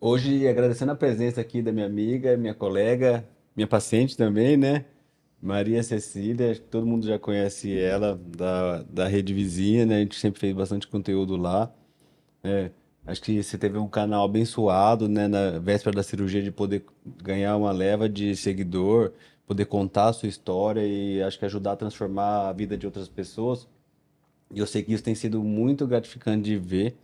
Hoje, agradecendo a presença aqui da minha amiga, minha colega, minha paciente também, né? Maria Cecília, acho que todo mundo já conhece ela da Rede Vizinha, né? A gente sempre fez bastante conteúdo lá. É, acho que você teve um canal abençoado, né? Na véspera da cirurgia, de poder ganhar uma leva de seguidor, poder contar a sua história e acho que ajudar a transformar a vida de outras pessoas. E eu sei que isso tem sido muito gratificante de ver,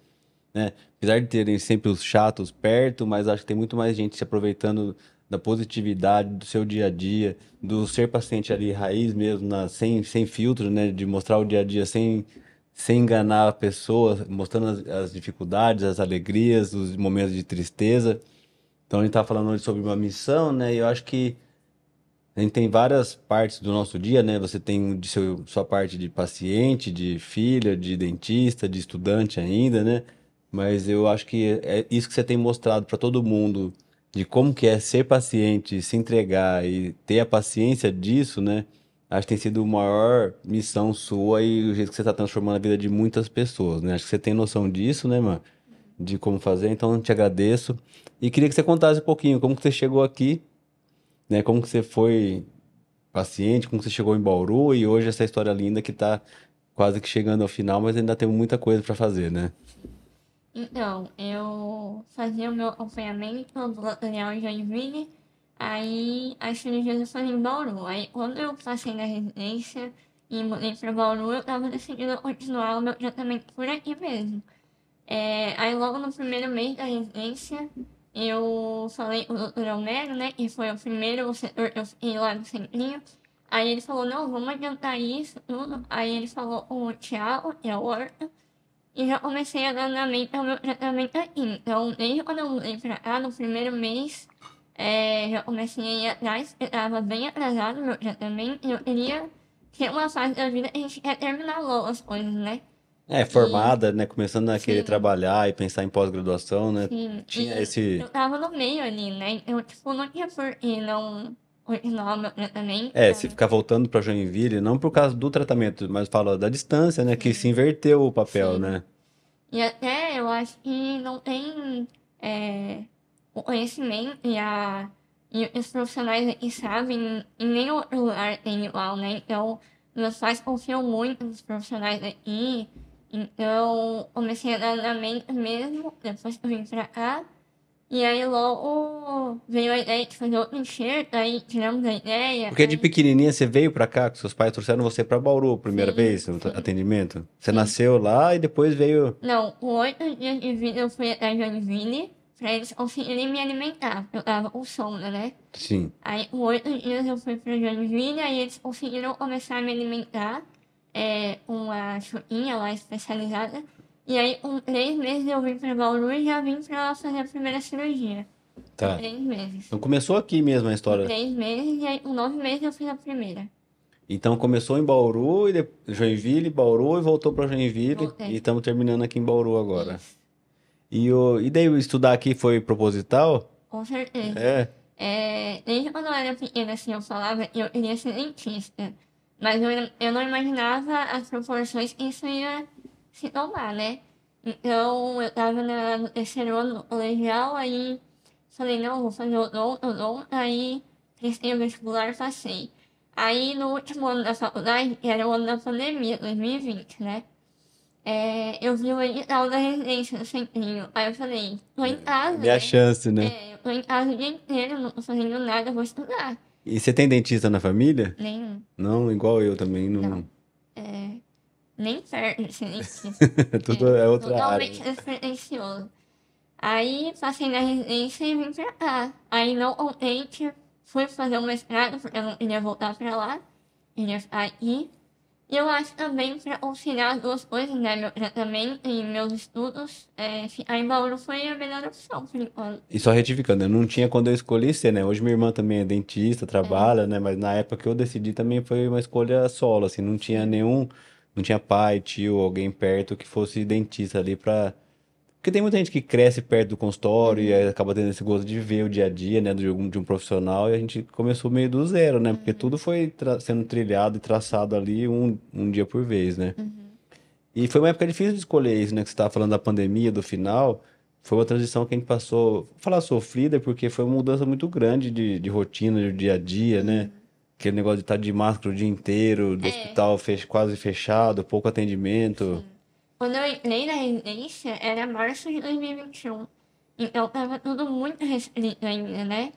né? Apesar de terem sempre os chatos perto, mas acho que tem muito mais gente se aproveitando da positividade do seu dia a dia, do ser paciente ali raiz mesmo, sem filtro, né? De mostrar o dia a dia sem enganar a pessoa, mostrando as dificuldades, as alegrias, os momentos de tristeza. Então a gente tá falando hoje sobre uma missão, né? E eu acho que a gente tem várias partes do nosso dia, né? Você tem sua parte de paciente, de filha, de dentista, de estudante ainda, né? Mas eu acho que é isso que você tem mostrado para todo mundo, de como que é ser paciente, se entregar e ter a paciência disso, né? Acho que tem sido a maior missão sua e o jeito que você está transformando a vida de muitas pessoas, né? Acho que você tem noção disso, né, mano? De como fazer, então eu te agradeço. E queria que você contasse um pouquinho como que você chegou aqui, né? Como que você foi paciente, como você chegou em Bauru e hoje essa história linda que tá quase que chegando ao final, mas ainda tem muita coisa para fazer, né? Então, eu fazia o meu acompanhamento ambulatorial em Joinville, aí as cirurgias eu fazia em Bauru. Aí quando eu passei na residência e mudei para Bauru, eu tava decidindo continuar o meu tratamento por aqui mesmo. Aí logo no primeiro mês da residência, eu falei com o doutor Almero, né, que foi o primeiro setor que eu fiquei lá no centrinho. Aí ele falou, não, vamos adiantar isso, tudo. Aí ele falou com o Thiago, que é o Horta, e já comecei a dar andamento ao meu tratamento aqui. Então, desde quando eu mudei pra cá, no primeiro mês, já comecei a ir atrás, eu estava bem atrasado no meu tratamento, e eu queria ter uma fase da vida que a gente quer terminar logo as coisas, né? É, E, formada, né? Começando a querer sim, trabalhar e pensar em pós-graduação, né? sim, Tinha e esse. eu tava no meio ali, né? Então, tipo, não tinha por que não continuar o meu tratamento, É, se sabe? ficar voltando para Joinville, não por causa do tratamento, mas fala da distância, né? Que se Sim, inverteu o papel, sim. né? E até eu acho que não tem o conhecimento e os profissionais aqui sabem, em nenhum outro lugar tem igual, né? Então, meus pais confiam muito nos profissionais aqui. Então, comecei a dar andamento mesmo, depois que eu vim pra cá. E aí logo veio a ideia de fazer outro enxerto, aí tiramos a ideia, Porque de aí pequenininha você veio pra cá, que seus pais trouxeram você pra Bauru a primeira sim, vez, no sim, atendimento? Você sim. nasceu lá e depois veio. Não, com 8 dias de vida eu fui até Joinville pra eles conseguirem me alimentar. Eu tava com sonda, né? Sim. Aí com 8 dias eu fui pra Joinville, aí eles conseguiram começar a me alimentar com uma chuinha lá especializada. E aí com 3 meses eu vim pra Bauru e já vim pra fazer a primeira cirurgia. Com Tá. 3 meses. Então começou aqui mesmo a Com história. 3 meses e aí com 9 meses eu fiz a primeira. Então começou em Bauru, Joinville, Bauru e voltou para Joinville e Voltei. estamos terminando aqui em Bauru agora. Isso. E daí estudar aqui foi proposital? Com certeza. É. Desde quando eu era pequena, assim, eu falava que eu queria ser dentista. Mas eu não imaginava as proporções que isso ia se tomar, né? Então, eu tava no terceiro ano do colegial, aí falei, não, vou fazer o dom, aí prestei o vestibular, passei. Aí, no último ano da faculdade, que era o ano da pandemia, 2020, né? Eu vi o edital da residência no centrinho. Aí eu falei, tô em casa, Minha né? chance, né? Eu tô em casa o dia inteiro, não tô fazendo nada, vou estudar. E você tem dentista na família? Nenhum, Não, igual eu também, não. não. É, nem perto de ser dentista. Tudo é outra área, Totalmente né? despretensioso. Aí passei na residência e vim pra cá. Aí não contente, fui fazer o mestrado, porque eu não queria voltar pra lá. Queria ficar aqui. E eu acho também para conciliar as duas coisas, né? Meu tratamento e meus estudos, ficar em Bauru foi a melhor opção, por enquanto. E só retificando, eu não tinha quando eu escolhi ser, né? Hoje minha irmã também é dentista, É, trabalha, né? Mas na época que eu decidi também foi uma escolha solo, assim, não tinha sim. nenhum, não tinha pai, tio, alguém perto que fosse dentista ali pra. Porque tem muita gente que cresce perto do consultório e aí Uhum, acaba tendo esse gosto de ver o dia a dia, né, de um profissional e a gente começou meio do zero, né? Porque uhum, tudo foi sendo trilhado e traçado ali um dia por vez, né? uhum. E foi uma época difícil de escolher isso, né? Que você estava falando da pandemia, do final. foi uma transição que a gente passou, vou falar sofrida, porque foi uma mudança muito grande de rotina, de dia a dia, né? Aquele negócio de estar de máscara o dia inteiro, do É, hospital quase fechado, pouco atendimento, sim. Quando eu entrei na residência, era março de 2021. Então tava tudo muito restrito ainda, né?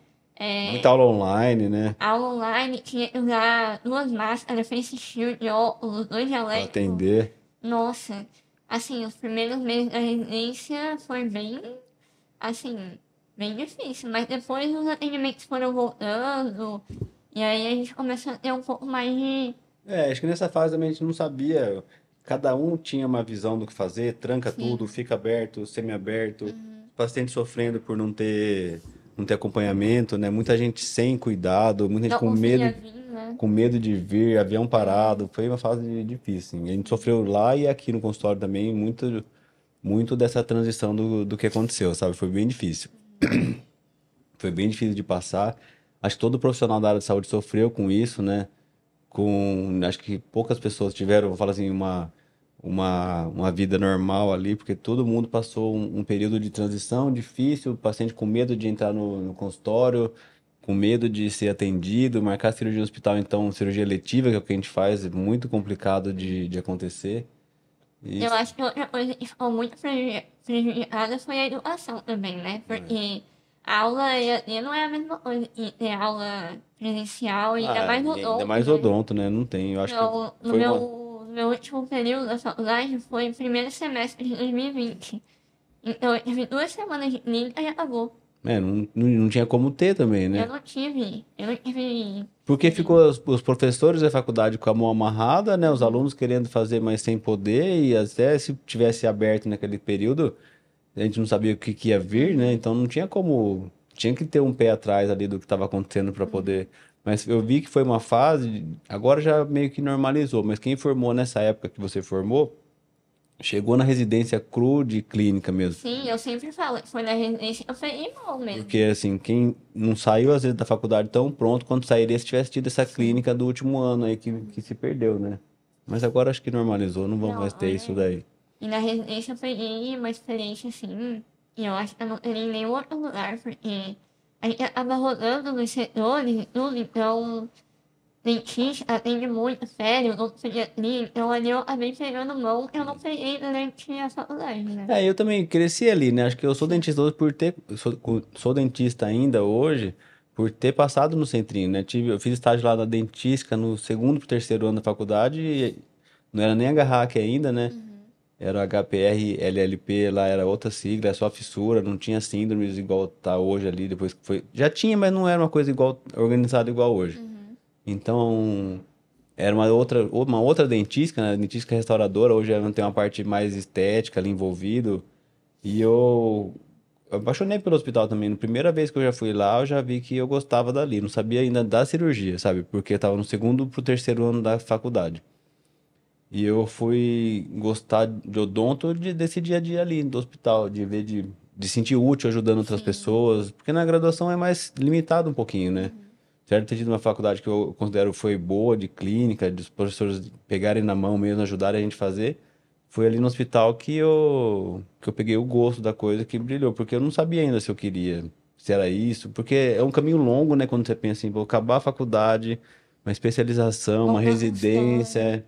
muita É, aula online, né? aula online, tinha que usar duas máscaras, face shield, óculos, dois Para elétricos. atender. Nossa, assim, os primeiros meses da residência foi bem, assim, bem difícil. Mas depois os atendimentos foram voltando. E aí a gente começou a ter um pouco mais de. É, acho que nessa fase também a gente não sabia. Cada um tinha uma visão do que fazer, tranca tudo, Sim. fica aberto, semi-aberto, paciente sofrendo por não ter acompanhamento, né? Muita gente sem cuidado, muita gente Não conseguia vir, né? com medo de vir, avião parado. Foi uma fase difícil, assim. A gente sofreu lá e aqui no consultório também muito dessa transição do que aconteceu, sabe? Foi bem difícil. Foi bem difícil de passar. Acho que todo profissional da área de saúde sofreu com isso, né? Acho que poucas pessoas tiveram, vou falar assim, uma vida normal ali, porque todo mundo passou um período de transição difícil, o paciente com medo de entrar no consultório, com medo de ser atendido, marcar cirurgia no hospital, então cirurgia eletiva, que é o que a gente faz, é muito complicado de acontecer. E Eu acho que outra coisa que ficou muito prejudicada foi a educação também, né? Porque a aula EAD não é a mesma coisa que ter aula presencial e ainda mais e ainda odonto, mais né? odonto, né? Não tem, eu acho que Então, foi uma. no meu último período da faculdade foi o primeiro semestre de 2020. Então, eu tive 2 semanas de clínica e acabou. Não tinha como ter também, né? Eu não tive, Porque ficou os professores da faculdade com a mão amarrada, né? Os alunos querendo fazer, mas sem poder, e até se tivesse aberto naquele período, a gente não sabia o que, que ia vir, né? Então não tinha como. Tinha que ter um pé atrás ali do que estava acontecendo para poder. Mas eu vi que foi uma fase, agora já meio que normalizou, mas quem formou nessa época que você formou, chegou na residência cru de clínica mesmo. sim, eu sempre falo, foi na residência, eu falei mal Porque, mesmo. assim, quem não saiu, às vezes, da faculdade tão pronto quanto sairia se tivesse tido essa Sim. clínica do último ano aí que se perdeu, né? Mas agora acho que normalizou, não vão Não, mais ter isso olha. daí. E na residência eu peguei uma experiência assim, e eu acho que eu não teria em nenhum outro lugar, porque a gente acaba rodando nos setores e tudo, então dentista atende muito sério, não pediatria, então ali eu acabei pegando mão que eu não peguei durante a faculdade, né? É, eu também cresci ali, né? Acho que eu sou Sim. dentista hoje por ter. Sou dentista ainda hoje por ter passado no centrinho, né? Eu fiz estágio lá na dentística no segundo pro terceiro ano da faculdade e não era nem HRAC ainda, né? Era o HPR, LLP, lá era outra sigla, é só fissura, não tinha síndromes igual tá hoje ali, depois que foi. Já tinha, mas não era uma coisa igual, organizada igual hoje. Então, era uma outra dentística, né? Dentística restauradora, hoje ela tem uma parte mais estética ali envolvido. E eu apaixonei pelo hospital também. Na primeira vez que eu já fui lá, eu já vi que eu gostava dali. Não sabia ainda da cirurgia, sabe? Porque eu tava no segundo pro terceiro ano da faculdade. E eu fui gostar de odonto desse dia a dia ali do hospital, de ver, de sentir útil ajudando outras Sim. pessoas. Porque na graduação é mais limitado um pouquinho, né? Certo ter tido uma faculdade que eu considero foi boa, de clínica, dos professores pegarem na mão mesmo, ajudarem a gente a fazer. Foi ali no hospital que eu peguei o gosto da coisa que brilhou, porque eu não sabia ainda se eu queria, se era isso, porque é um caminho longo, né, quando você pensa em vou acabar a faculdade, uma especialização, uma Voltando no sonho. residência,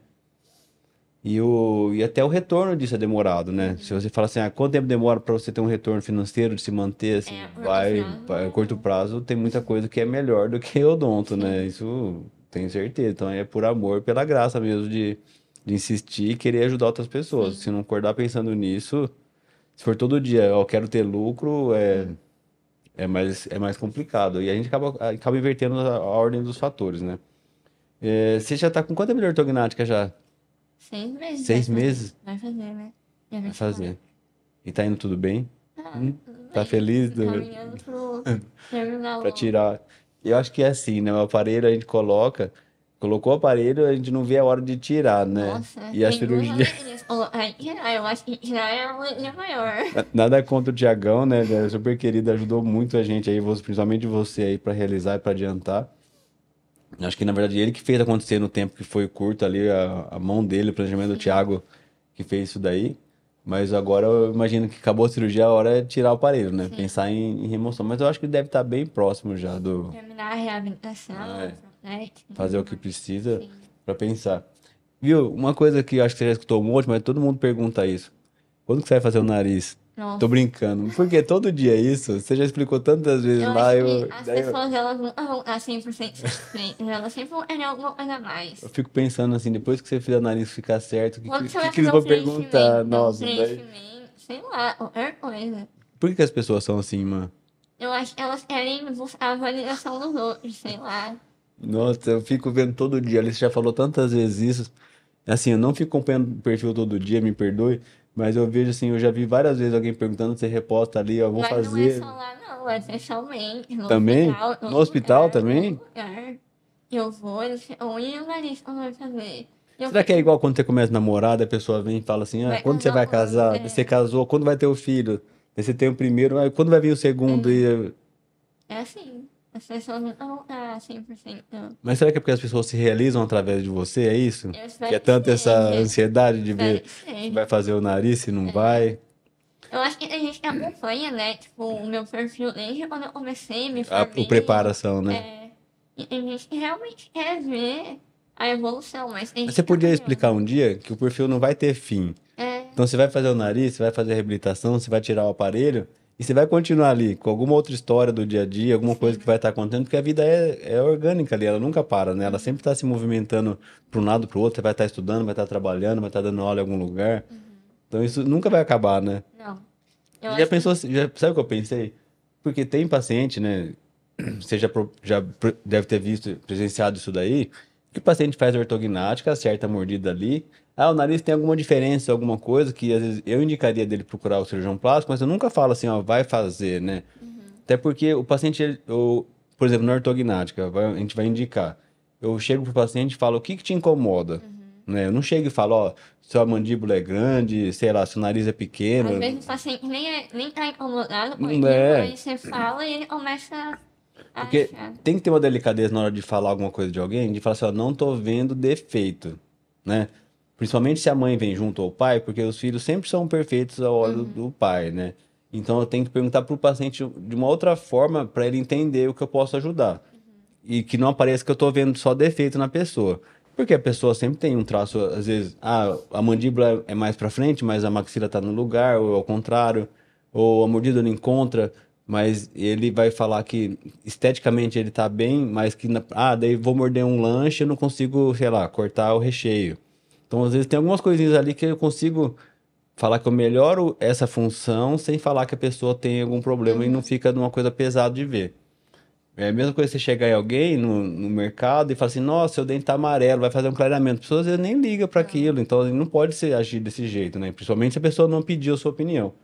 e até o retorno disso é demorado, né? Se você fala assim, quanto tempo demora para você ter um retorno financeiro, de se manter, É, assim, a curto a curto prazo, prazo, tem muita coisa que é melhor do que odonto, né? sim. Isso tenho certeza. Então é por amor, pela graça mesmo de insistir e querer ajudar outras pessoas. Se Sim. não acordar pensando nisso, se for todo dia, eu quero ter lucro, é mais complicado. E a gente acaba invertendo a ordem dos fatores, né? Você já tá com quanta melhor ortognática já? 6 meses vai 6 fazer. meses? Vai fazer, né? Dia Vai 24. fazer. E tá indo tudo bem? Ah, Hum? tudo Tá bem. feliz Caminhando pro terminar pra logo. tirar? Eu acho que é assim, né? O aparelho a gente colocou o aparelho, a gente não vê a hora de tirar, né? Nossa, E a tem duas cirurgia, alegrias. Colocar e tirar, eu acho que tirar é a alegria maior. nada contra o Tiagão, né? Ele é super querido, ajudou muito a gente aí, principalmente você aí pra realizar e pra adiantar. Acho que na verdade ele que fez acontecer no tempo que foi curto ali, a mão dele, o planejamento do Sim. Thiago que fez isso daí. Mas agora eu imagino que acabou a cirurgia, a hora é tirar o aparelho, né? Sim. Pensar em remoção. Mas eu acho que deve estar bem próximo já do Terminar a reabilitação, é, protética e fazer tudo o que mais. precisa Sim. para pensar. Viu? Uma coisa que eu acho que você já escutou um monte, mas todo mundo pergunta isso. Quando que você vai fazer o nariz? Tô Nossa. brincando. Porque todo dia é isso. Você já explicou tantas vezes Eu lá, acho que as pessoas, elas nunca vão estar 100% satisfeitas. Elas sempre vão querer alguma coisa a eu mais. fico pensando assim, depois que você fizer o nariz ficar certo, o que, Quando que, você que vai que fazer eles um vão perguntar? Nossa, daí... preenchimento, sei lá, qualquer coisa. Por que as pessoas são assim, mano? Eu acho que elas querem buscar a validação dos outros, sei lá. Nossa, eu fico vendo todo dia. Alice já falou tantas vezes isso. Assim, eu não fico acompanhando o perfil todo dia, me perdoe, mas eu vejo assim, eu já vi várias vezes alguém perguntando, você reposta ali, ó, vou Mas não é fazer. só lá, não. É pessoalmente, no Também? hospital, No hospital todo também? lugar. Eu vou, eles ficam, oi, Larissa, como vai fazer? Eu Será que é fico, igual quando você começa a namorar, daí a pessoa vem e fala assim, ah, vai quando você casar vai quando? casar? Daí você casou, quando vai ter o filho? Daí você tem o primeiro, ah, quando vai vir o segundo? É, E... é assim. As pessoas não vão estar 100%. Mas será que é porque as pessoas se realizam através de você? É isso? Eu Que é espero que tanto essa seja. ansiedade Eu de espero ver que se vai seja. fazer o nariz, se não É. vai? Eu acho que a gente acompanha, né? Tipo, o meu perfil desde quando eu comecei, me O formei. preparação, né? É, e a gente realmente quer ver a evolução, mas tem Mas que você ficar podia explicar olhando. um dia que o perfil não vai ter fim. É, Então você vai fazer o nariz, você vai fazer a reabilitação, você vai tirar o aparelho e você vai continuar ali com alguma outra história do dia a dia, alguma coisa que sim. vai estar acontecendo, porque a vida é orgânica ali, ela nunca para, né? Ela sempre Uhum, está se movimentando para um lado, para o outro, você vai estar estudando, vai estar trabalhando, vai estar dando aula em algum lugar. uhum. Então isso nunca vai acabar, né? Não. Eu Já acho que. pensou, já, sabe o que eu pensei? Porque tem paciente, né? Você deve ter visto, presenciado isso daí, que o paciente faz ortognática, acerta a mordida ali. Ah, o nariz tem alguma diferença, alguma coisa que às vezes eu indicaria dele procurar o cirurgião plástico, mas eu nunca falo assim, ó, vai fazer, né? Uhum, Até porque o paciente, por exemplo, na ortognática, a gente vai indicar. Eu chego pro paciente e falo, o que que te incomoda? uhum. Né? Eu não chego e falo, ó, sua mandíbula é grande, sei lá, seu nariz é Às pequeno. vezes o paciente nem tá incomodado com Não aquilo, é. aí você fala e ele começa a Porque achar. tem que ter uma delicadeza na hora de falar alguma coisa de alguém, de falar assim, ó, não tô vendo defeito, né? Principalmente se a mãe vem junto ao pai, porque os filhos sempre são perfeitos ao olho Uhum, do pai, né? Então eu tenho que perguntar pro paciente de uma outra forma para ele entender o que eu posso ajudar. E que não apareça que eu tô vendo só defeito na pessoa. Porque a pessoa sempre tem um traço, às vezes, ah, a mandíbula é mais para frente, mas a maxila tá no lugar, ou ao contrário, ou a mordida não encontra, mas ele vai falar que esteticamente ele tá bem, mas que, daí vou morder um lanche, eu não consigo, sei lá, cortar o recheio. Então, às vezes, tem algumas coisinhas ali que eu consigo falar que eu melhoro essa função sem falar que a pessoa tem algum problema e não uhum. fica numa coisa pesada de ver. É a mesma coisa que você chegar em alguém no mercado e falar assim, nossa, seu dente tá amarelo, vai fazer um clareamento. A pessoa às vezes nem liga para Não. aquilo, então não pode ser agir desse jeito, né? Principalmente se a pessoa não pediu a sua opinião.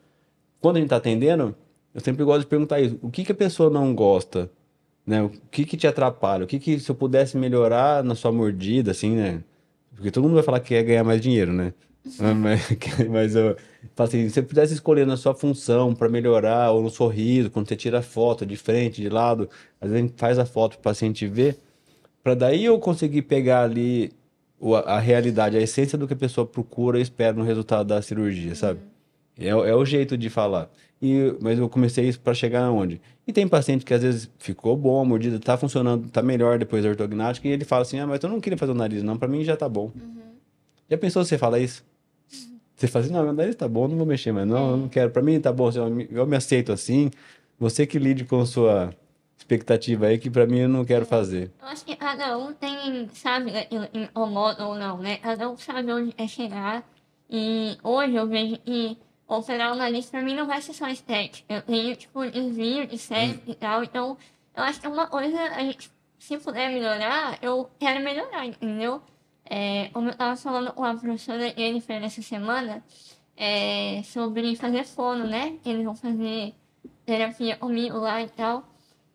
Quando a gente tá atendendo, eu sempre gosto de perguntar isso, o que que a pessoa não gosta, né? O que que te atrapalha? O que que se eu pudesse melhorar na sua mordida, assim, né? Porque todo mundo vai falar que quer ganhar mais dinheiro, né? Mas, mas eu falo assim, se você pudesse escolher na sua função para melhorar, ou no sorriso, quando você tira a foto de frente, de lado, às vezes a gente faz a foto para o paciente ver, para daí eu conseguir pegar ali a realidade, a essência do que a pessoa procura e espera no resultado da cirurgia, sabe? Uhum. É o jeito de falar. Mas eu comecei isso para chegar aonde? E tem paciente que às vezes ficou bom, a mordida tá funcionando, tá melhor depois da ortognática, e ele fala assim: ah, mas eu não queria fazer o nariz, não, para mim já tá bom. Uhum. Já pensou se você fala isso? Você fala assim: não, meu nariz tá bom, não vou mexer, mas não, eu não É. quero. Para mim tá bom, eu me aceito assim. Você que lide com sua expectativa aí, que para mim eu não quero fazer. Eu acho que cada um tem, sabe, aquilo que incomoda ou não, né? Cada um sabe onde quer chegar. E hoje eu vejo que operar o nariz pra mim não vai ser só estética. Eu tenho, tipo, desvio de septo e tal. Então, eu acho que é uma coisa, a gente, se puder melhorar, eu quero melhorar, entendeu? É, como eu tava falando com a professora Jennifer essa semana, sobre fazer fono, né? Eles vão fazer terapia comigo lá e tal.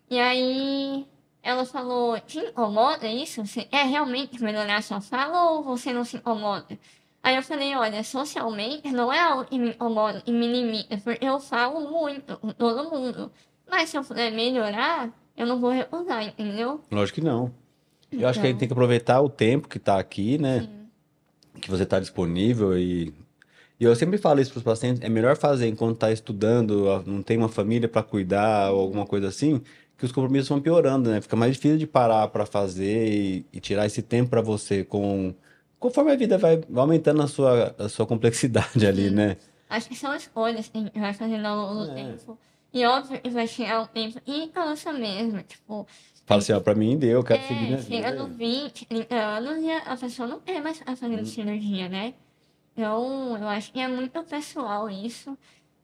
E aí ela falou, te incomoda isso? Você quer realmente melhorar sua fala ou você não se incomoda? Aí eu falei, olha, socialmente não é algo que me incomoda e me limita, porque eu falo muito com todo mundo. Mas se eu puder melhorar, eu não vou recusar, entendeu? Lógico que não. Eu acho que a gente tem Então, que aproveitar o tempo que tá aqui, né? sim. Que você tá disponível E eu sempre falo isso para os pacientes, é melhor fazer enquanto está estudando, ó, não tem uma família para cuidar ou alguma coisa assim, que os compromissos vão piorando, né? Fica mais difícil de parar para fazer e tirar esse tempo para você conforme a vida vai aumentando a sua complexidade ali, Sim. né? Acho que são escolhas que a gente vai fazendo ao longo do É. tempo. E óbvio que vai chegar o tempo e cansa mesmo. Tipo, a Fala assim, ó, gente para mim deu, eu quero seguir minha chega nos vida. 20, 30 anos e a pessoa não quer mais ficar fazendo Hum. cirurgia, né? Então, eu acho que é muito pessoal isso.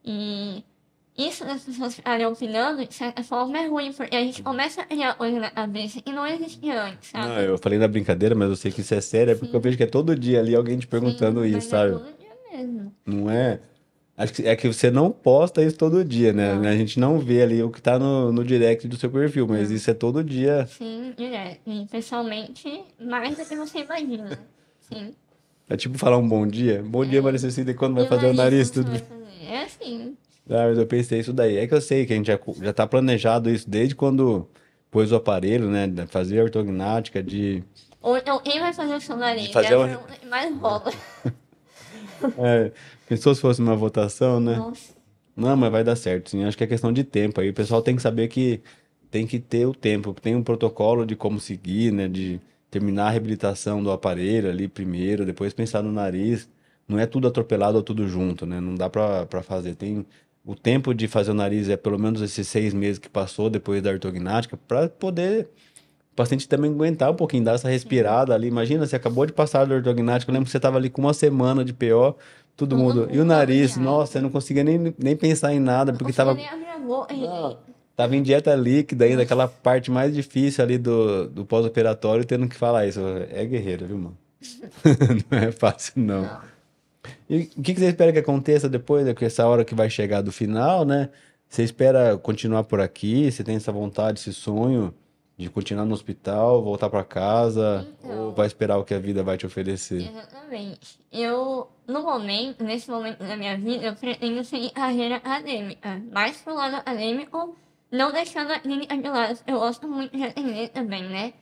E isso das pessoas ficarem opinando, de certa forma, é ruim, porque a gente começa a criar coisa na cabeça que não existia antes, Não, sabe? eu falei na brincadeira, mas eu sei que isso é sério, é porque eu Sim, vejo que é todo dia ali alguém te perguntando sim, isso, mas é sabe? todo dia mesmo. Não é? Acho que é que você não posta isso todo dia, né? A Não, gente não vê ali o que tá no direct do seu perfil, mas não. isso é todo dia. Sim, direto. E pessoalmente, mais do que você imagina. Sim. É tipo falar um bom dia. Bom dia, É. Maria Cecília, e quando vai E o fazer o nariz, nariz, como você tudo vai bem? fazer? É assim. Ah, mas eu pensei isso daí. É que eu sei que a gente já tá planejado isso desde quando pôs o aparelho, né? De fazer a ortognática, Ou então, quem vai fazer o seu de nariz? É fazer a uma. pergunta que mais rola. É, pensou se fosse uma votação, né? Nossa. Não, mas vai dar certo, sim. Acho que é questão de tempo aí. O pessoal tem que saber que tem que ter o tempo. Tem um protocolo de como seguir, né? De terminar a reabilitação do aparelho ali primeiro, depois pensar no nariz. Não é tudo atropelado ou tudo junto, né? Não dá pra fazer. Tem o tempo de fazer o nariz é pelo menos esses 6 meses que passou depois da ortognática, pra poder o paciente também aguentar um pouquinho, dar essa Sim. respirada ali. Imagina, você acabou de passar do ortognático, eu lembro que você estava ali com uma semana de PO, todo Todo mundo. E o mundo nariz, nossa, eu agoniado. não conseguia nem pensar em nada, Não porque conseguia tava, nem abrir a boca. não, tava em dieta líquida ainda, aquela Nossa. parte mais difícil ali do pós-operatório, tendo que falar isso. É guerreiro, viu, mano? Não é fácil, não. Não. E o que você espera que aconteça depois, né? Com essa hora que vai chegar do final, né? Você espera continuar por aqui? Você tem essa vontade, esse sonho de continuar no hospital, voltar para casa? Ou vai Então, esperar o que a vida vai te oferecer? exatamente. Eu, no momento, nesse momento da minha vida, eu pretendo seguir carreira acadêmica. Mais pro lado acadêmico, não deixando a clínica de lado. Eu gosto muito de atender também, né?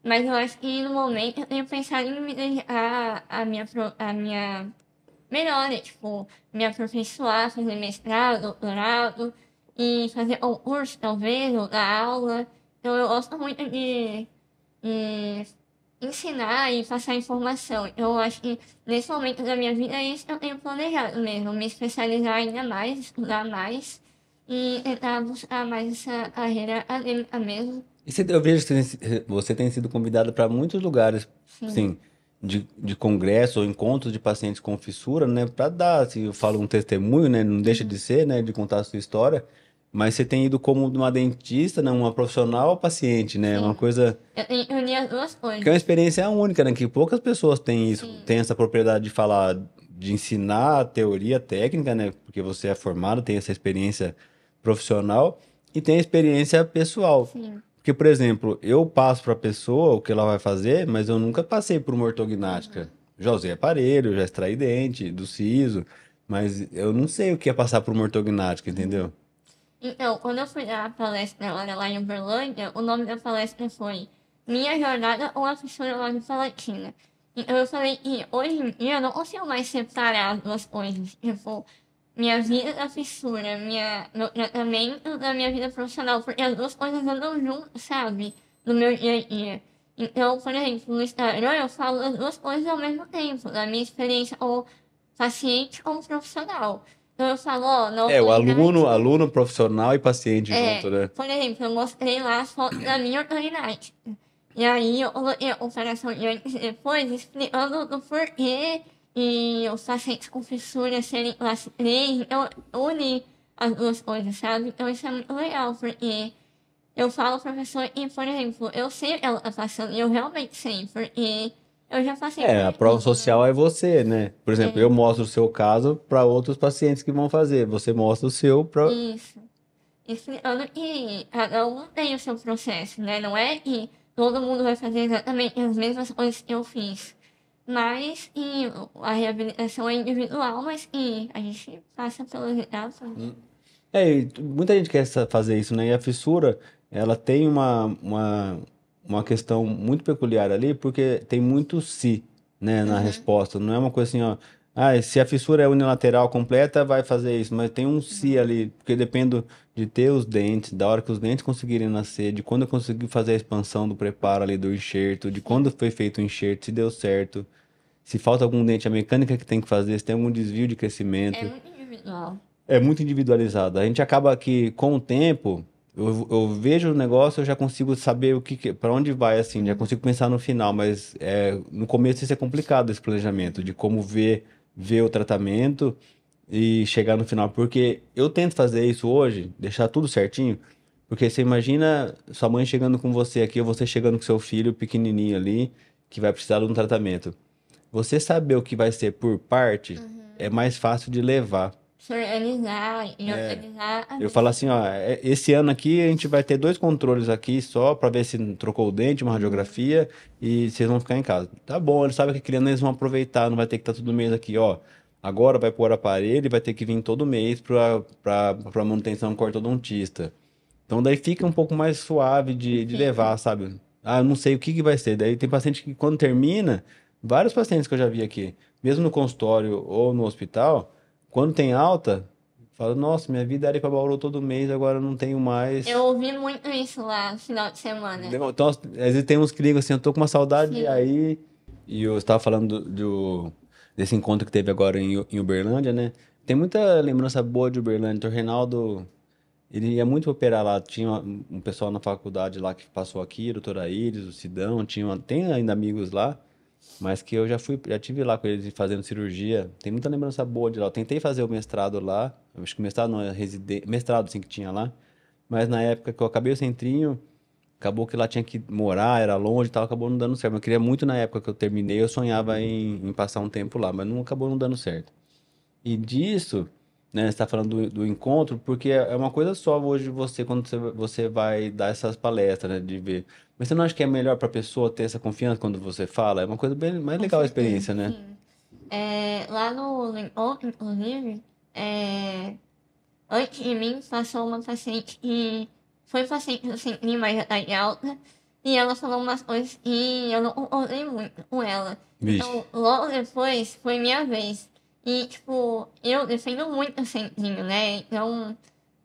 Mas eu acho que no momento eu tenho pensado em me dedicar à minha melhora, tipo, me aperfeiçoar, fazer mestrado, doutorado, e fazer concurso, talvez, ou dar aula. Então eu gosto muito de ensinar e passar informação. Eu acho que nesse momento da minha vida é isso que eu tenho planejado mesmo, me especializar ainda mais, estudar mais e tentar buscar mais essa carreira acadêmica mesmo. Eu vejo que você tem sido convidada para muitos lugares, Sim. sim, de congresso ou encontros de pacientes com fissura, né? Para dar, assim, eu falo um testemunho, né? Não deixa de Uhum. ser, né? De contar a sua história. Mas você tem ido como uma dentista, né? Uma profissional ao paciente, né? Uma Sim. coisa Eu tenho que unir as duas que é uma coisas. experiência única, né? Que poucas pessoas têm isso, Sim. têm essa propriedade de falar, de ensinar a teoria técnica, né? Porque você é formado, tem essa experiência profissional e tem a experiência pessoal. Sim. Porque, por exemplo, eu passo para a pessoa o que ela vai fazer, mas eu nunca passei por uma Uhum. ortognática. Já usei aparelho, já extraí dente do siso, mas eu não sei o que é passar por uma ortognática, Uhum. entendeu? Então, quando eu fui dar a palestra agora lá em Uberlândia, o nome da palestra foi Minha Jornada ou a Fissura Palatina. Então eu falei que hoje em dia eu não consigo mais separar as duas coisas. Tipo, minha vida da fissura, meu tratamento da minha vida profissional, porque as duas coisas andam juntas, sabe? No meu dia a dia. Então, por exemplo, no Instagram eu falo as duas coisas ao mesmo tempo, da minha experiência como paciente como profissional. Então eu falo, ó, na É, o aluno, autoridade. aluno profissional e paciente É, junto, né? por exemplo, eu mostrei lá as fotos da minha autoridade. E aí eu coloquei a comparação de antes e depois, explicando do porquê e os pacientes com fissura serem classe 3. Então, eu uni as duas coisas, sabe? Então isso é muito legal, porque eu falo pra pessoa e, por exemplo, eu sei o que ela tá passando, e eu realmente sei, porque eu já passei por É, a prova aquilo, né? social é você, né? Por exemplo, eu É, mostro o seu caso para outros pacientes que vão fazer. Você mostra o seu para. isso. Explicando que cada um tem o seu processo, né? Não é que todo mundo vai fazer exatamente as mesmas coisas que eu fiz. Mas que a reabilitação é individual, mas que a gente passa pelas etapas. É, e muita gente quer fazer isso, né? E a fissura, ela tem uma questão muito peculiar ali, porque tem muito si, né, na Uhum. resposta. Não é uma coisa assim, ó. Ah, e se a fissura é unilateral completa, vai fazer isso, mas tem um se Uhum. ali, porque depende de ter os dentes, da hora que os dentes conseguirem nascer, de quando eu consegui fazer a expansão do preparo ali do enxerto, de quando Sim. foi feito o enxerto, se deu certo, se falta algum dente, a mecânica que tem que fazer, se tem algum desvio de É crescimento. muito individual. É muito individualizado. A gente acaba que, com o tempo, eu vejo o negócio, eu já consigo saber para onde vai, assim, já Sim. consigo pensar no final, mas no começo isso é complicado, esse planejamento, de como ver o tratamento e chegar no final. Porque eu tento fazer isso hoje, deixar tudo certinho, porque você imagina sua mãe chegando com você aqui, ou você chegando com seu filho pequenininho ali, que vai precisar de um tratamento. Você saber o que vai ser por parte é Uhum. mais fácil de levar. Se organizar e organizar a Eu falo vida. assim, ó, esse ano aqui a gente vai ter dois controles aqui só pra ver se trocou o dente, uma Uhum. radiografia e vocês vão ficar em casa. Tá bom, eles sabem que criando eles vão aproveitar, não vai ter que estar todo mês aqui, ó. Agora vai pôr aparelho e vai ter que vir todo mês pra manutenção com o ortodontista. Então daí fica um pouco mais suave de Sim. levar, sabe? Ah, eu não sei o que que vai ser. Daí tem paciente que quando termina, vários pacientes que eu já vi aqui, mesmo no consultório ou no hospital, quando tem alta, fala, nossa, minha vida era ir pra Bauru todo mês, agora eu não tenho Eu mais. ouvi muito isso lá no final de semana. Então, às vezes tem uns que ligam assim, eu tô com uma saudade de Sim. aí. E eu estava falando desse encontro que teve agora em Uberlândia, né? Tem muita lembrança boa de Uberlândia. O Reinaldo. Ele ia muito operar lá. Tinha um pessoal na faculdade lá que passou aqui, o doutor Aires, o Sidão, tem ainda amigos lá, mas que eu já tive lá com eles fazendo cirurgia. Tem muita lembrança boa de lá. Eu tentei fazer o mestrado lá, acho que o mestrado não é mestrado sim que tinha lá, mas na época que eu acabei o centrinho, acabou que lá tinha que morar, era longe e tal, acabou não dando certo. Mas eu queria muito na época que eu terminei, eu sonhava em passar um tempo lá, mas não acabou não dando certo. E disso, né, você está falando do encontro, porque é uma coisa só hoje quando você vai dar essas palestras, né, de ver. Mas você não acha que é melhor para a pessoa ter essa confiança quando você fala? É uma coisa bem mais Com legal a certeza, experiência, né? sim. É, lá no encontro, inclusive, antes de mim passou uma paciente que foi paciente do centrinho, mas já tá em alta, e ela falou umas coisas e eu não concordei muito com ela. Vixe. Então, logo depois, foi minha vez. E, tipo, eu defendo muito o centrinho, né? Então,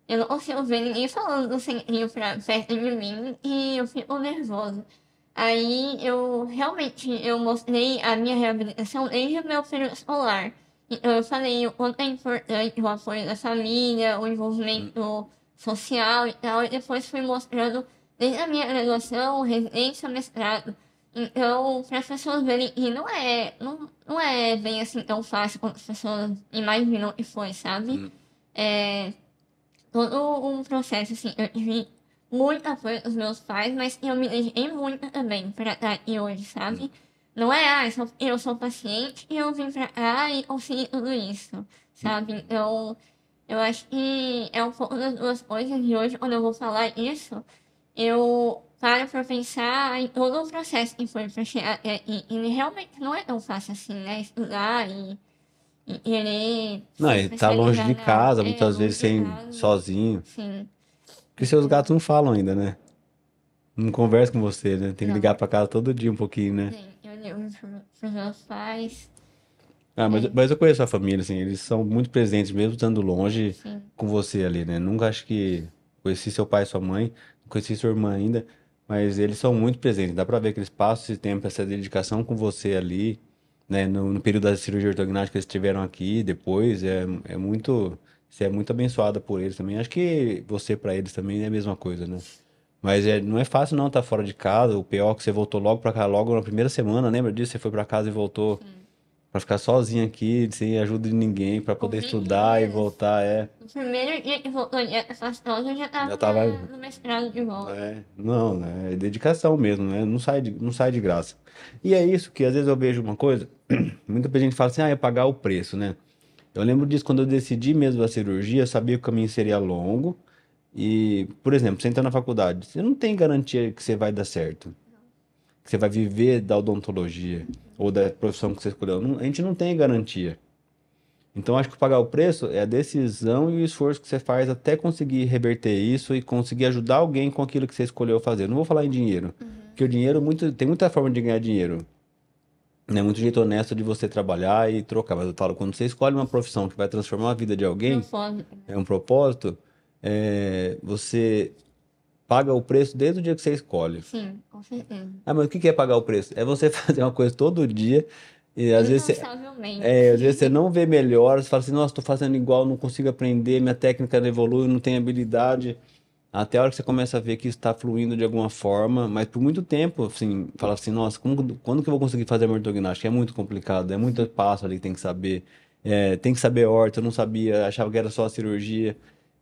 eu não consigo ver ninguém falando do centrinho pra perto de mim e eu fico nervosa. Aí eu realmente eu mostrei a minha reabilitação desde o meu período escolar. Então eu falei o quanto é importante o apoio da família, o Hum. envolvimento social e tal, e depois fui mostrando desde a minha graduação, residência, mestrado. Então, para as pessoas verem que não é bem assim tão fácil quanto as pessoas imaginam que foi, sabe? Hum. É, todo um processo, assim, eu tive muito apoio dos meus pais, mas eu me dediquei muito também pra estar aqui hoje, Hum. sabe? Não é, eu sou paciente e eu vim pra cá e consegui tudo isso, sabe? Então, eu acho que é um pouco das duas coisas e hoje, quando eu vou falar isso, eu paro pra pensar em todo o processo que foi pra chegar até aqui. E realmente não é tão fácil assim, né? Estudar e querer Não, se e tá longe especializar de na área. casa, É, muitas vezes longe de sem casa. sozinho. Sim. Porque seus gatos Então, não falam ainda, né? Não conversam com você, né? Tem que ligar não. pra casa todo dia um pouquinho, né? Sim, eu ligo pros meus pais. Ah, mas, É, mas eu conheço a família, assim, eles são muito presentes, mesmo estando longe sim. com você ali, né? Nunca acho que conheci seu pai e sua mãe, não conheci sua irmã ainda, mas eles são muito presentes. Dá pra ver que eles passam esse tempo, essa dedicação com você ali, né? No período da cirurgia ortognática que eles tiveram aqui, depois, é muito, você é muito abençoada por eles também. Acho que você pra eles também é a mesma coisa, né? Mas não é fácil não estar fora de casa. O pior é que você voltou logo pra cá, logo na primeira semana, lembra disso? Você foi pra casa e voltou. Sim. Pra ficar sozinho aqui, sem ajuda de ninguém, pra poder 20 estudar e dias. voltar, No primeiro dia que voltou de afastada, eu já já tava tava, no mestrado de volta. não, né, é dedicação mesmo, né, não sai de graça. E é isso que às vezes eu vejo uma coisa, muita gente fala assim, é pagar o preço, né? Eu lembro disso quando eu decidi mesmo a cirurgia, eu sabia que o caminho seria longo e, por exemplo, você entra na faculdade, você não tem garantia que você vai dar certo, que você vai viver da odontologia ou da profissão que você escolheu. A gente não tem garantia. Então, acho que pagar o preço é a decisão e o esforço que você faz até conseguir reverter isso e conseguir ajudar alguém com aquilo que você escolheu fazer. Não vou falar em dinheiro, Uhum. porque o dinheiro tem muita forma de ganhar dinheiro. Não é muito jeito honesto de você trabalhar e trocar. Mas eu falo, quando você escolhe uma profissão que vai transformar a vida de alguém, Propósito, né? é um propósito, você paga o preço desde o dia que você escolhe. Sim, com certeza. Ah, mas o que que é pagar o preço? É você fazer uma coisa todo dia e às vezes você Incansavelmente. não vê melhor, você fala assim, nossa, estou fazendo igual, não consigo aprender, minha técnica não evolui, não tenho habilidade. Até a hora que você começa a ver que isso está fluindo de alguma forma, mas por muito tempo, assim, fala assim, nossa, quando que eu vou conseguir fazer a ortognática? É muito complicado, é muito passo ali que tem que saber. Tem que saber horta, eu não sabia, achava que era só a cirurgia.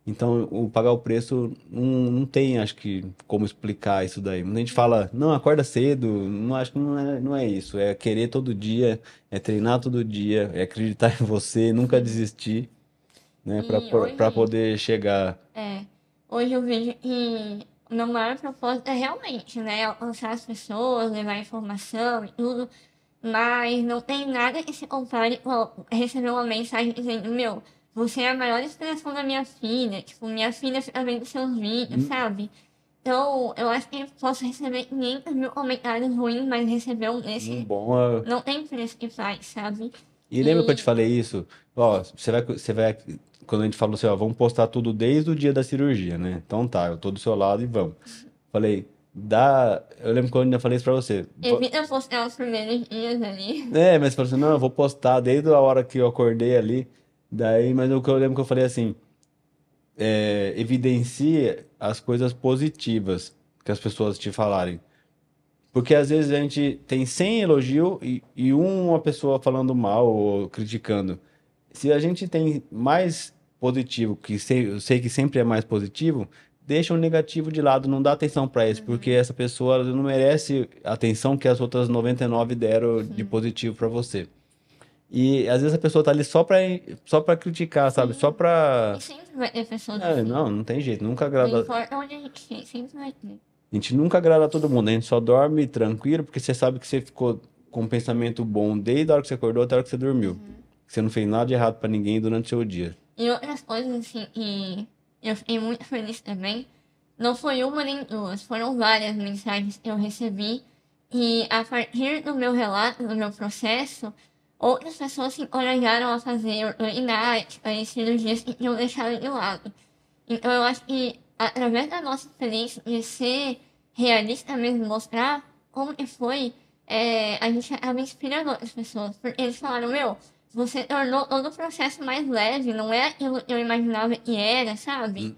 Então, o pagar o preço não tem, acho que, como explicar isso daí. Muita gente fala, não, acorda cedo, não acho que não é isso. É querer todo dia, é treinar todo dia, é acreditar em você, nunca Sim. desistir, né, E para hoje, poder chegar. é, hoje eu vejo que o meu maior propósito é realmente, né, alcançar as pessoas, levar informação e tudo, mas não tem nada que se compare com receber uma mensagem dizendo, meu, você é a maior inspiração da minha filha, tipo, minha filha fica vendo seus vídeos, sabe? Então, eu acho que posso receber 500 mil comentários ruins, mas receber um Um desse bom. não tem preço que faz, sabe? E lembra que eu te E, falei isso? Ó, quando a gente falou assim, ó, vamos postar tudo desde o dia da cirurgia, né? Então tá, eu tô do seu lado e vamos. Falei, eu lembro quando eu ainda falei isso pra você. evita postar os primeiros dias ali. Mas você falou assim, não, eu vou postar desde a hora que eu acordei ali. Daí, mas o que eu lembro que eu falei assim, evidencie as coisas positivas que as pessoas te falarem. Porque às vezes a gente tem 100 elogio e uma pessoa falando mal ou criticando. Se a gente tem mais positivo, eu sei que sempre é mais positivo, deixa o negativo de lado, não dá atenção para isso, porque Uhum, essa pessoa ela não merece a atenção que as outras 99 deram de sim. positivo para você. E às vezes a pessoa tá ali só para criticar, sabe? Só Sim. E pra. sempre vai ter pessoas É, assim. não tem jeito, nunca Não agrada. importa onde a gente esteja, sempre vai ter. A gente nunca agrada a todo mundo, a gente só dorme tranquilo, porque você sabe que você ficou com um pensamento bom desde a hora que você acordou até a hora que você dormiu. Que você não fez nada de errado pra ninguém durante o seu dia. E outras coisas assim que eu fiquei muito feliz também, não foi uma nem duas, foram várias mensagens que eu recebi. E a partir do meu relato, do meu processo, outras pessoas se encorajaram a fazer ortognática e cirurgias que tinham deixado de lado. Então eu acho que através da nossa experiência de ser realista mesmo, mostrar como que foi, a gente acaba inspirando outras pessoas. Porque eles falaram, meu, você tornou todo o processo mais leve, não é aquilo que eu imaginava que era, sabe? Hum.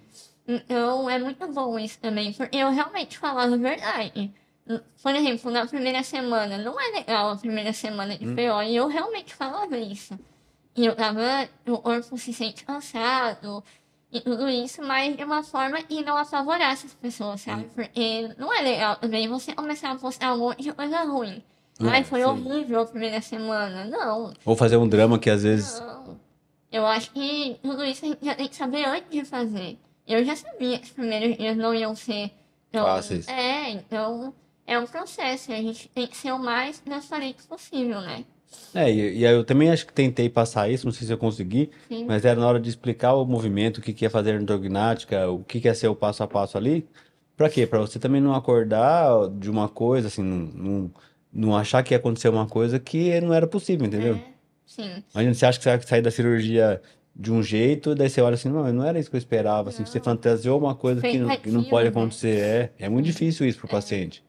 Então é muito bom isso também, porque eu realmente falava a verdade. Por exemplo, na primeira semana, não é legal a primeira semana de Hum. PO, e eu realmente falava isso. E eu tava, o corpo se sente cansado e tudo isso, mas de uma forma que não apavorasse as pessoas, sabe? Hum. Porque não é legal também você começar a postar um monte de coisa ruim. Ai, foi Sim. horrível a primeira semana. Não, Ou fazer um drama que às vezes. não. Eu acho que tudo isso a gente já tem que saber antes de fazer. Eu já sabia que os primeiros dias não iam ser tão. Fáceis. Então é um processo. A gente tem que ser o mais transparente possível, né? E aí eu também acho que tentei passar isso, não sei se eu consegui, Sim. mas era na hora de explicar o movimento, o que que é fazer endognática, o que que é ser o passo a passo ali. Pra quê? Pra você também não acordar de uma coisa, assim, não achar que ia acontecer uma coisa que não era possível, entendeu? É. Sim. Imagina, você acha que você vai sair da cirurgia de um jeito, daí você olha assim, não era isso que eu esperava, assim, você Não. fantasiou uma coisa que não pode Expectativa, né? acontecer. É muito Sim. difícil isso pro paciente.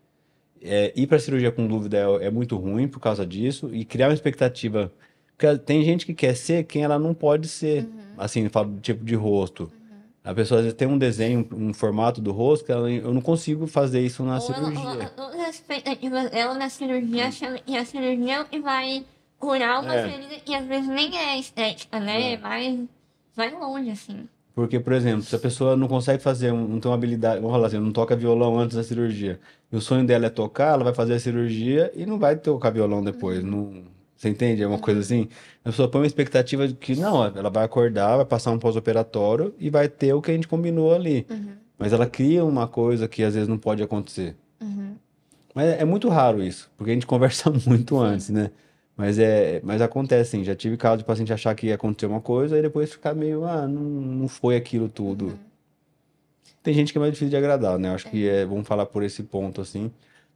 Ir para cirurgia com dúvida é muito ruim por causa disso e criar uma expectativa. Porque tem gente que quer ser quem ela não pode ser. Uhum. Assim, eu falo do tipo de rosto. Uhum. A pessoa às vezes tem um desenho, um formato do rosto que eu não consigo fazer isso na Ou ela coloca cirurgia. todas as expectativas dela na cirurgia, achando que a cirurgia é o que vai curar uma É. ferida que às vezes nem é estética, né? É. Mas vai longe, assim. Porque, por exemplo, se a pessoa não consegue fazer, não tem uma habilidade, vamos falar assim, não toca violão antes da cirurgia, e o sonho dela é tocar, ela vai fazer a cirurgia e não vai tocar violão depois. Uhum. Não, você entende? É uma coisa Uhum. assim. A pessoa põe uma expectativa de que não, ela vai acordar, vai passar um pós-operatório e vai ter o que a gente combinou ali. Uhum. Mas ela cria uma coisa que às vezes não pode acontecer. Uhum. Mas é muito raro isso, porque a gente conversa muito antes, Sim. né? Mas acontece, sim. Já tive caso de paciente achar que ia acontecer uma coisa e depois ficar meio, não foi aquilo tudo. Uhum. Tem gente que é mais difícil de agradar, né? Acho que É. vamos falar por esse ponto, assim.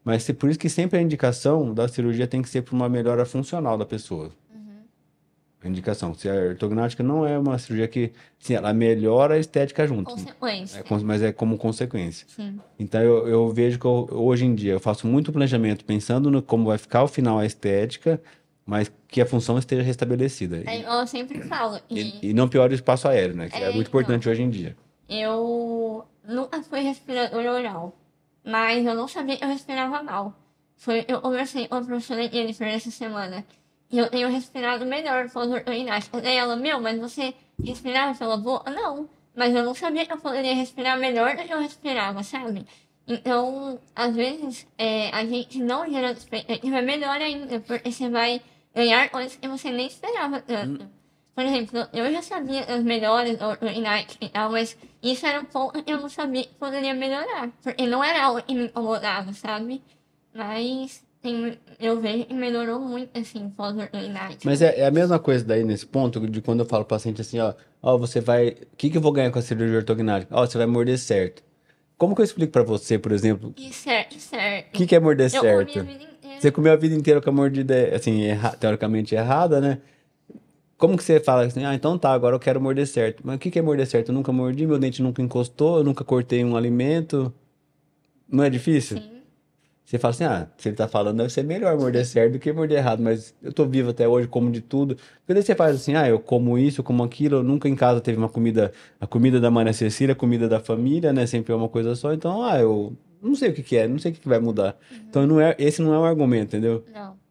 Mas por isso que sempre a indicação da cirurgia tem que ser para uma melhora funcional da pessoa. Uhum. A indicação. Se a ortognática não é uma cirurgia que, sim, ela melhora a estética junto, Consequência. mas é como consequência. Sim. Então eu vejo que hoje em dia eu faço muito planejamento pensando no como vai ficar ao final a estética, mas que a função esteja restabelecida. É igual eu sempre falo. E não piore o espaço aéreo, né? Que é muito Então, importante hoje em dia. eu nunca fui respiradora oral, mas eu não sabia que eu respirava mal. Eu conversei com a professora Jennifer essa semana. E eu tenho respirado melhor pós-ortognática. Daí ela, meu, mas você respirava pela boca? Não. Mas eu não sabia que eu poderia respirar melhor do que eu respirava, sabe? Então, às vezes, a gente não gera expectativa melhor ainda, porque você vai ganhar coisas que você nem esperava tanto. Por exemplo, eu já sabia as melhores oportunidades e tal, mas isso era um ponto que eu não sabia que poderia melhorar. Porque não era algo que me incomodava, sabe? Mas eu vejo que melhorou muito, assim, pós-oportunidade. Mas é a mesma coisa daí nesse ponto de quando eu falo pro paciente assim, ó, você vai, o que que eu vou ganhar com a cirurgia ortognática? Ó, você vai morder certo. Como que eu explico pra você, por exemplo, E certo, o certo. que que é morder Eu comi a certo? vida Você inteira. comeu a vida inteira com a mordida, assim, teoricamente errada, né? Como que você fala assim, ah, então tá, agora eu quero morder certo. Mas o que que é morder certo? Eu nunca mordi, meu dente nunca encostou, eu nunca cortei um alimento. Não é difícil? Sim, Você fala assim, ah, se ele tá falando, deve ser melhor morder certo do que morder errado, mas eu tô vivo até hoje, como de tudo. Porque daí você faz assim, ah, eu como isso, eu como aquilo, eu nunca em casa teve uma comida, a comida da Maria Cecília, a comida da família, né? Sempre é uma coisa só, então, ah, eu não sei o que que é, não sei o que que vai mudar. Então não é, esse não é um argumento, entendeu? não.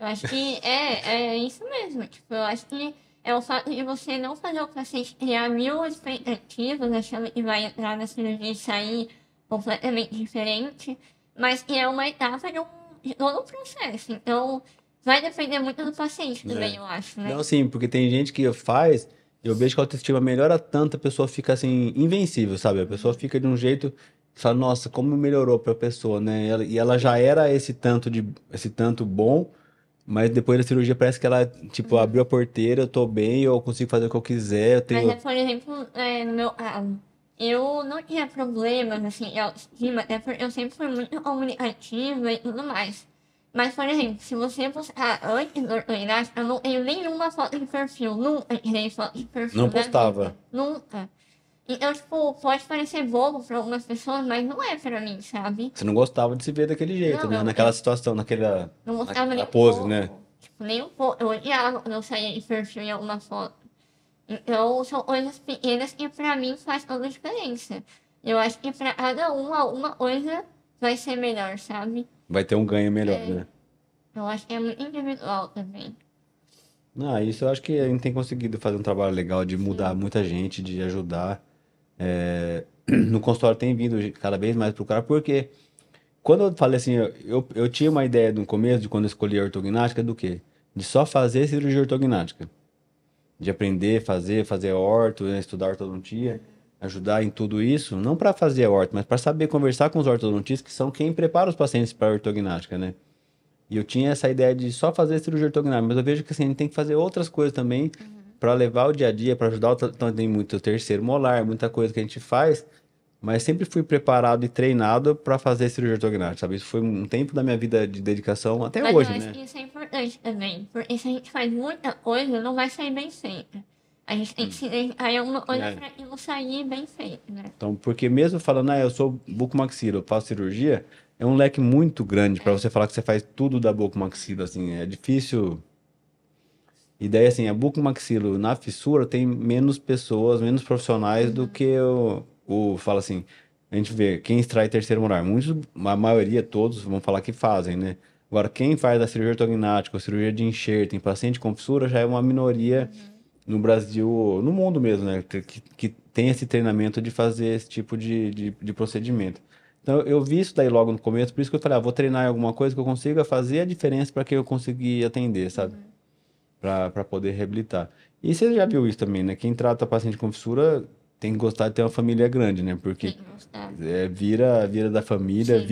Eu acho que é isso mesmo. Tipo, eu acho que é o fato de você não fazer o paciente criar mil expectativas, achando que vai entrar na cirurgia e sair completamente diferente, mas que é uma etapa de todo o processo. Então, vai depender muito do paciente também, É. eu acho, né? Não, sim, porque tem gente que faz, eu vejo que a autoestima melhora tanto, a pessoa fica assim, invencível, sabe? A pessoa fica de um jeito, que fala, nossa, como melhorou pra pessoa, né? E ela já era esse tanto bom, mas depois da cirurgia parece que ela, tipo, abriu a porteira, eu tô bem, eu consigo fazer o que eu quiser, eu Mas é, tenho. por exemplo, no meu caso, eu não tinha problemas, assim, de autoestima, até porque eu sempre fui muito comunicativa e tudo mais. Mas, por exemplo, se você buscar antes do ortognático, eu não tenho nenhuma foto de perfil, nunca tirei foto de Não perfil na vida, postava. nunca. Então, tipo, pode parecer bobo pra algumas pessoas, mas não é pra mim, sabe? Você não gostava de se ver daquele jeito, Não, né? eu Naquela situação, não gostava nem naquela um pose, né? pouco, tipo, nem um pouco. Eu odiava quando eu saía de perfil em alguma foto. Então, são coisas pequenas que pra mim faz toda a diferença. Eu acho que pra cada um, alguma coisa vai ser melhor, sabe? Vai ter um ganho melhor, É, né? eu acho que é muito individual também. Ah, isso eu acho que a gente tem conseguido fazer um trabalho legal de mudar Sim. muita gente, de ajudar. No consultório tem vindo cada vez mais procurar, porque quando eu falei assim, eu tinha uma ideia no começo, de quando eu escolhi a ortognática, do quê? De só fazer cirurgia ortognática. De aprender, fazer orto, né, estudar ortodontia, ajudar em tudo isso, não para fazer orto, mas para saber conversar com os ortodontistas, que são quem prepara os pacientes para a ortognática, né? E eu tinha essa ideia de só fazer cirurgia ortognática, mas eu vejo que assim, a gente tem que fazer outras coisas também Uhum. para levar o dia a dia, para ajudar. Então, tem muito terceiro molar, muita coisa que a gente faz, mas sempre fui preparado e treinado para fazer cirurgia ortognática, sabe? Isso foi um tempo da minha vida de dedicação até Mas eu hoje, acho né? que isso é importante também, porque se a gente faz muita coisa, não vai sair bem feito. A gente tem que se dedicar em alguma coisa É. pra aquilo sair bem feito, né? Então, porque mesmo falando, ah, eu sou bucomaxilo, eu faço cirurgia, é um leque muito grande para É. você falar que você faz tudo da bucomaxilo, assim, é difícil. E daí, assim, a bucomaxilo na fissura tem menos pessoas, menos profissionais do Uhum. que fala assim, a gente vê quem extrai terceiro molar. Muitos, a maioria, todos vão falar que fazem, né? Agora, quem faz a cirurgia ortognática, ou cirurgia de enxerto em paciente com fissura já é uma minoria Uhum. no Brasil, no mundo mesmo, né? Que tem esse treinamento de fazer esse tipo de procedimento. Então, eu vi isso daí logo no começo, por isso que eu falei, ah, vou treinar em alguma coisa que eu consiga fazer a diferença para que eu conseguir atender, sabe? Uhum. Para poder reabilitar. E você já viu isso também, né? Quem trata paciente com fissura tem que gostar de ter uma família grande, né? Porque Tem que gostar. vira da família, Sim.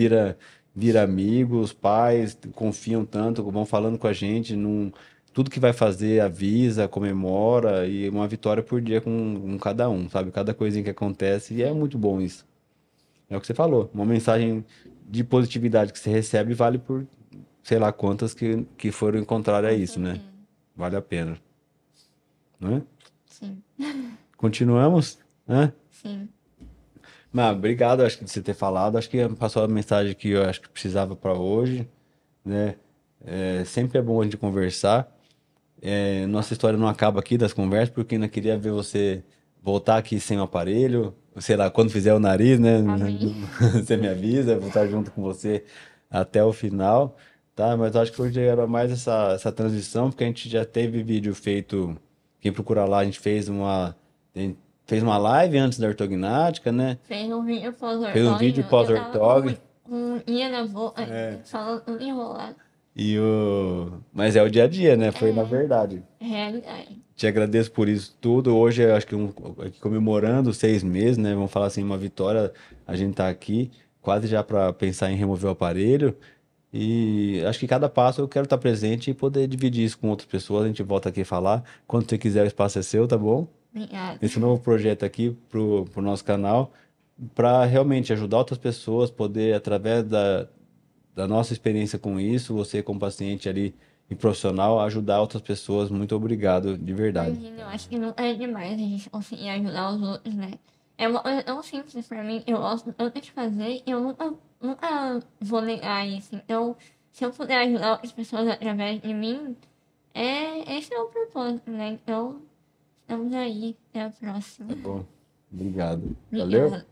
vira amigos, pais confiam tanto, vão falando com a gente, não, tudo que vai fazer avisa, comemora e uma vitória por dia com cada um, sabe? Cada coisinha que acontece e é Sim. muito bom isso. É o que você falou, uma mensagem. de positividade que você recebe vale por sei lá quantas que foram contrárias a Com isso, né? certeza. Vale a pena, não é? Sim. Continuamos, né? Sim. Mas obrigado, acho que de você ter falado. Acho que passou a mensagem que eu acho que precisava para hoje, né? Sempre é bom a gente conversar. Nossa história não acaba aqui das conversas, porque ainda queria ver você voltar aqui sem o aparelho, sei lá, quando fizer o nariz, né? Amém. Você me avisa, eu vou estar junto com você até o final, tá? Mas eu acho que hoje era mais essa transição, porque a gente já teve vídeo feito, quem procura lá, a gente fez uma live antes da ortognática, né? Fez um vídeo Fez um vídeo pós-ortório. Eu tava pós-ortog. com ia na boca, falando tudo enrolado. Mas é o dia a dia, né? Foi na É, verdade. realidade. Te agradeço por isso tudo. Hoje, eu acho que aqui comemorando 6 meses, né? Vamos falar assim, uma vitória. A gente tá aqui quase já para pensar em remover o aparelho. E acho que cada passo eu quero estar presente e poder dividir isso com outras pessoas. A gente volta aqui a falar. Quando você quiser, o espaço é seu, tá bom? Obrigada. Esse novo projeto aqui pro nosso canal, para realmente ajudar outras pessoas, poder, através da nossa experiência com isso, você como paciente ali e profissional, ajudar outras pessoas. Muito obrigado, de verdade. Imagina, eu acho que nunca é demais a gente conseguir ajudar os outros, né? É uma coisa tão simples pra mim, eu gosto tanto de fazer, e eu nunca vou negar isso. Então, se eu puder ajudar outras pessoas através de mim, esse é o propósito, né? Então, estamos aí. Até a próxima. Tá bom. Obrigado. Valeu? Obrigada.